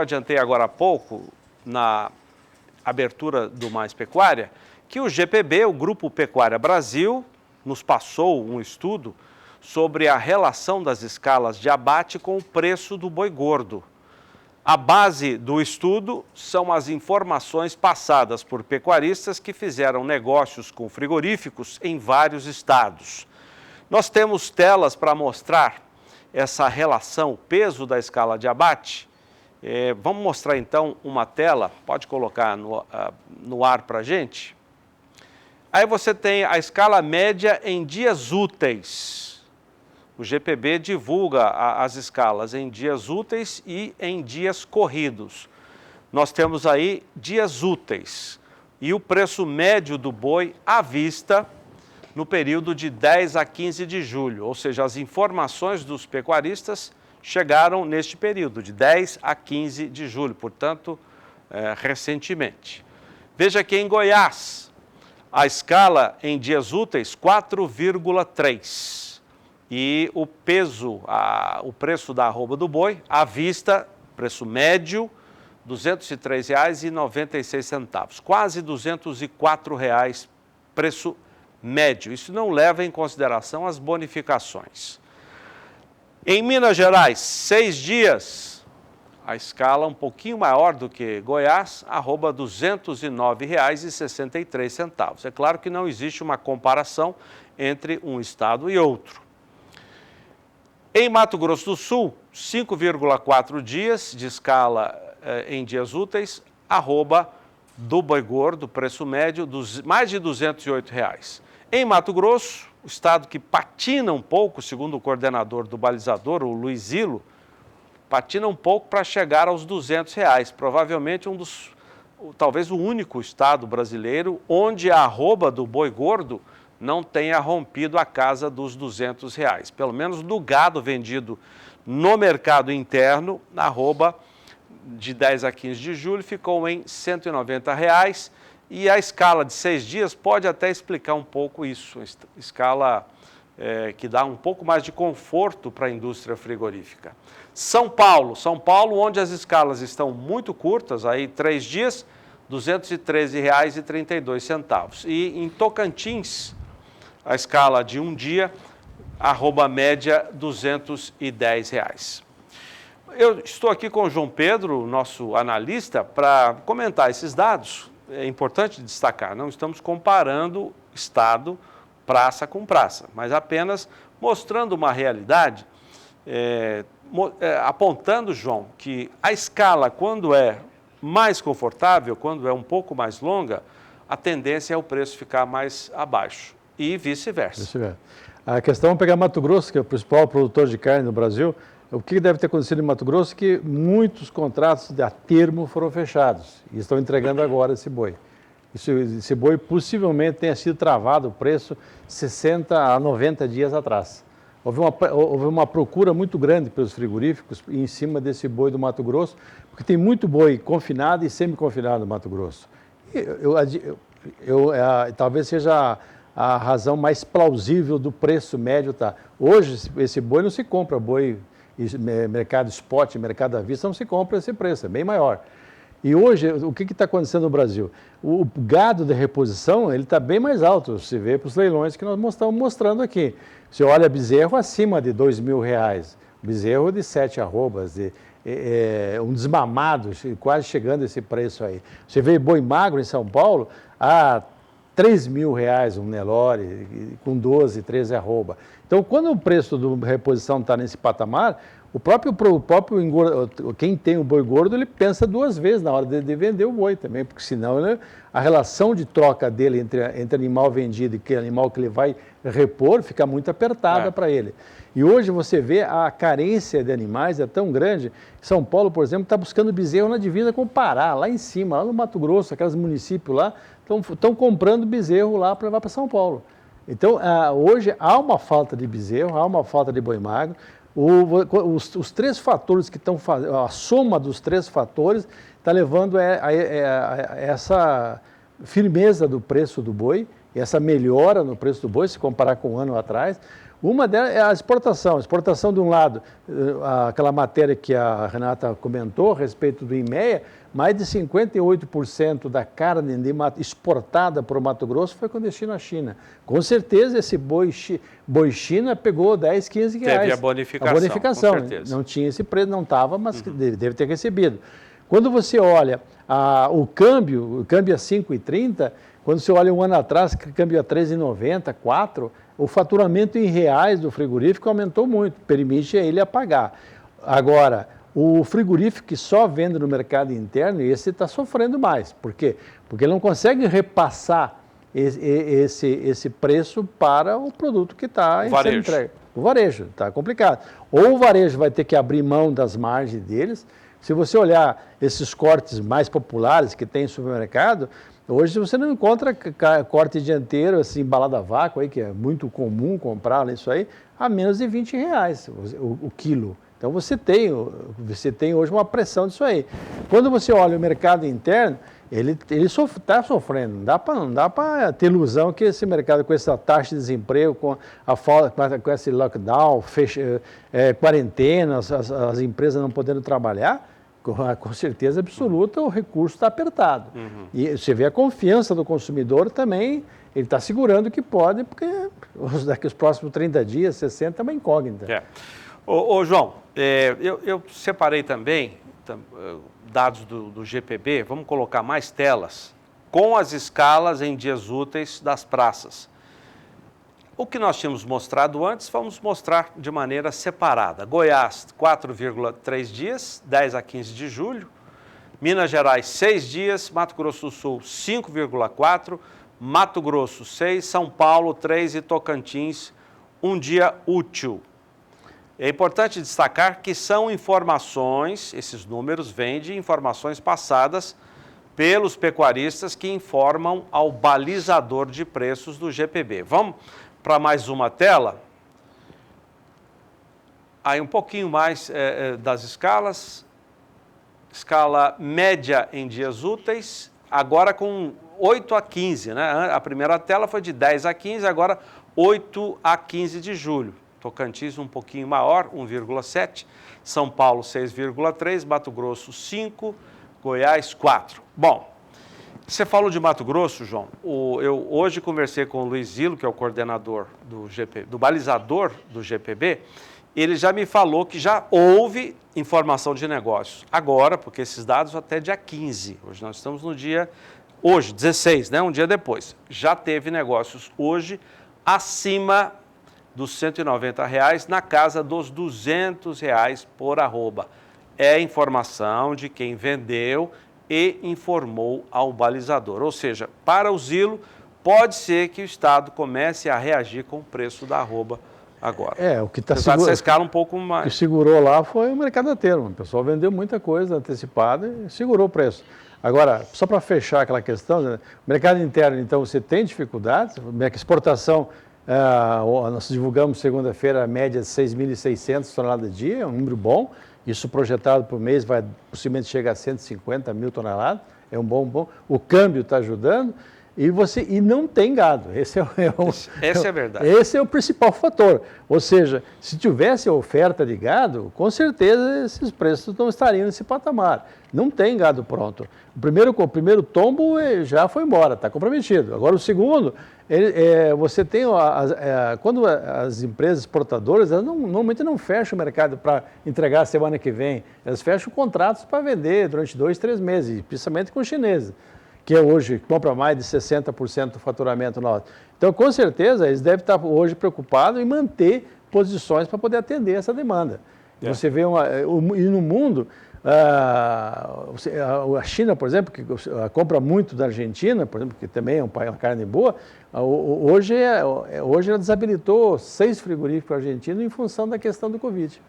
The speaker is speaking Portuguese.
adiantei agora há pouco, na abertura do Mais Pecuária, que o GPB, o Grupo Pecuária Brasil, nos passou um estudo sobre a relação das escalas de abate com o preço do boi gordo. A base do estudo são as informações passadas por pecuaristas que fizeram negócios com frigoríficos em vários estados. Nós temos telas para mostrar essa relação, o peso da escala de abate. Vamos mostrar então uma tela, pode colocar no ar para a gente. Aí você tem a escala média em dias úteis. O GPB divulga as escalas em dias úteis e em dias corridos. Nós temos aí dias úteis e o preço médio do boi à vista no período de 10 a 15 de julho, ou seja, as informações dos pecuaristas chegaram neste período, de 10 a 15 de julho, portanto, recentemente. Veja que em Goiás, a escala em dias úteis, 4,3. E o peso, o preço da arroba do boi, à vista, preço médio, R$ 203,96, quase R$ 204, preço médio. Isso não leva em consideração as bonificações. Em Minas Gerais, 6 dias, a escala um pouquinho maior do que Goiás, arroba R$ 209,63. É claro que não existe uma comparação entre um estado e outro. Em Mato Grosso do Sul, 5,4 dias de escala em dias úteis, arroba do boi gordo, preço médio, mais de R$ 208. Em Mato Grosso, o estado que patina um pouco, segundo o coordenador do balizador, o Luiz Ilo, patina um pouco para chegar aos R$ 200. Provavelmente talvez o único estado brasileiro onde a arroba do boi gordo não tenha rompido a casa dos R$ 200. Pelo menos no gado vendido no mercado interno, na arroba de 10 a 15 de julho ficou em R$ 190. E a escala de 6 dias pode até explicar um pouco isso, escala que dá um pouco mais de conforto para a indústria frigorífica. São Paulo, onde as escalas estão muito curtas, aí 3 dias, R$ 213,32. E em Tocantins, a escala de um dia, arroba média, R$ 210. Eu estou aqui com o João Pedro, nosso analista, para comentar esses dados. É importante destacar, não estamos comparando estado, praça com praça, mas apenas mostrando uma realidade, apontando, João, que a escala, quando é mais confortável, quando é um pouco mais longa, a tendência é o preço ficar mais abaixo. E vice-versa. A questão é pegar Mato Grosso, que é o principal produtor de carne no Brasil. O que deve ter acontecido em Mato Grosso é que muitos contratos a termo foram fechados e estão entregando agora esse boi. Esse boi possivelmente tenha sido travado o preço 60 a 90 dias atrás. Houve uma procura muito grande pelos frigoríficos em cima desse boi do Mato Grosso, porque tem muito boi confinado e semi-confinado no Mato Grosso. Talvez seja a razão mais plausível do preço médio. Hoje, esse boi não se compra, boi mercado spot, mercado à vista, não se compra esse preço, é bem maior. E hoje, o que está acontecendo no Brasil? O gado de reposição, ele está bem mais alto, se vê para os leilões que nós estamos mostrando aqui. Você olha bezerro acima de R$ 2.000, bezerro de 7 arrobas, um desmamado, quase chegando a esse preço aí. Você vê boi magro em São Paulo a R$ 3.000, um Nelore, com 12, 13 arroba. Então, quando o preço da reposição está nesse patamar, quem tem o boi gordo, ele pensa 2 vezes na hora de vender o boi também, porque senão a relação de troca dele entre animal vendido e aquele animal que ele vai repor fica muito apertada para ele. E hoje você vê a carência de animais é tão grande. São Paulo, por exemplo, está buscando bezerro na divisa com o Pará, lá em cima, lá no Mato Grosso, aqueles municípios lá, estão comprando bezerro lá para levar para São Paulo. Então, hoje há uma falta de bezerro, há uma falta de boi magro. Os 3 fatores que estão fazendo, a soma dos 3 fatores está levando a essa firmeza do preço do boi, essa melhora no preço do boi, se comparar com um ano atrás. Uma delas é a exportação. A exportação, de um lado, aquela matéria que a Renata comentou a respeito do IMEA, mais de 58% da carne exportada para o Mato Grosso foi com destino à China. Com certeza, esse boi China pegou 10, 15 reais. Teve a bonificação, a bonificação. com certeza. Não tinha esse preço, não estava, mas deve ter recebido. Quando você olha o câmbio a 5,30, quando você olha um ano atrás, que o câmbio a 3,90, 4, o faturamento em reais do frigorífico aumentou muito, permite ele a pagar. Agora, o frigorífico que só vende no mercado interno, esse está sofrendo mais. Por quê? Porque ele não consegue repassar esse preço para o produto que está sendo entregue. O varejo, está complicado. Ou o varejo vai ter que abrir mão das margens deles. Se você olhar esses cortes mais populares que tem no supermercado, hoje você não encontra corte dianteiro, assim, embalado a vácuo, aí, que é muito comum comprar isso aí, a menos de R$20 o quilo. Então você tem hoje uma pressão disso aí. Quando você olha o mercado interno, ele está sofrendo. Não dá para ter ilusão que esse mercado, com essa taxa de desemprego, com esse lockdown, quarentenas, as empresas não podendo trabalhar, com certeza absoluta, o recurso está apertado. E você vê a confiança do consumidor também, ele está segurando que pode, porque daqui os próximos 30 dias, 60, é uma incógnita. Ô João, eu separei também dados do GPB, vamos colocar mais telas, com as escalas em dias úteis das praças. O que nós tínhamos mostrado antes, vamos mostrar de maneira separada. Goiás, 4,3 dias, 10 a 15 de julho. Minas Gerais, 6 dias. Mato Grosso do Sul, 5,4. Mato Grosso, 6. São Paulo, 3. E Tocantins, 1 dia útil. É importante destacar que são informações, esses números vêm de informações passadas pelos pecuaristas que informam ao balizador de preços do GPB. Vamos para mais uma tela. Aí um pouquinho mais das escalas. Escala média em dias úteis, agora com 8 a 15, né? A primeira tela foi de 10 a 15, agora 8 a 15 de julho. Tocantins um pouquinho maior, 1,7. São Paulo, 6,3. Mato Grosso, 5. Goiás, 4. Bom, você falou de Mato Grosso, João. Eu hoje conversei com o Luiz Zilo, que é o coordenador do balizador do GPB. Ele já me falou que já houve informação de negócios. Agora, porque esses dados até dia 15. Hoje nós estamos no dia... Hoje, 16, né? Um dia depois. Já teve negócios hoje acima dos R$190, na casa dos R$200 por arroba. É informação de quem vendeu e informou ao balizador. Ou seja, para o Zilo, pode ser que o Estado comece a reagir com o preço da arroba agora. O que está segurando essa escala um pouco mais. O que segurou lá foi o mercado inteiro. O pessoal vendeu muita coisa antecipada e segurou o preço. Agora, só para fechar aquela questão, né? Mercado interno, então, você tem dificuldades, exportação, nós divulgamos segunda-feira a média de 6.600 toneladas dia, é um número bom, isso projetado por mês vai possivelmente chegar a 150 mil toneladas, é um bom. O câmbio está ajudando e não tem gado. Essa é verdade. Esse é o principal fator. Ou seja, se tivesse oferta de gado, com certeza esses preços não estariam nesse patamar. Não tem gado pronto. O primeiro tombo já foi embora, está comprometido. Agora o segundo, você tem, quando as empresas exportadoras, elas normalmente não fecham o mercado para entregar a semana que vem. Elas fecham contratos para vender durante 2, 3 meses, principalmente com os chineses, que hoje compra mais de 60% do faturamento nosso. Então, com certeza, eles devem estar hoje preocupados em manter posições para poder atender essa demanda. Você vê, e no mundo, a China, por exemplo, que compra muito da Argentina, por exemplo, que também é uma carne boa, hoje ela desabilitou 6 frigoríficos argentinos em função da questão do Covid.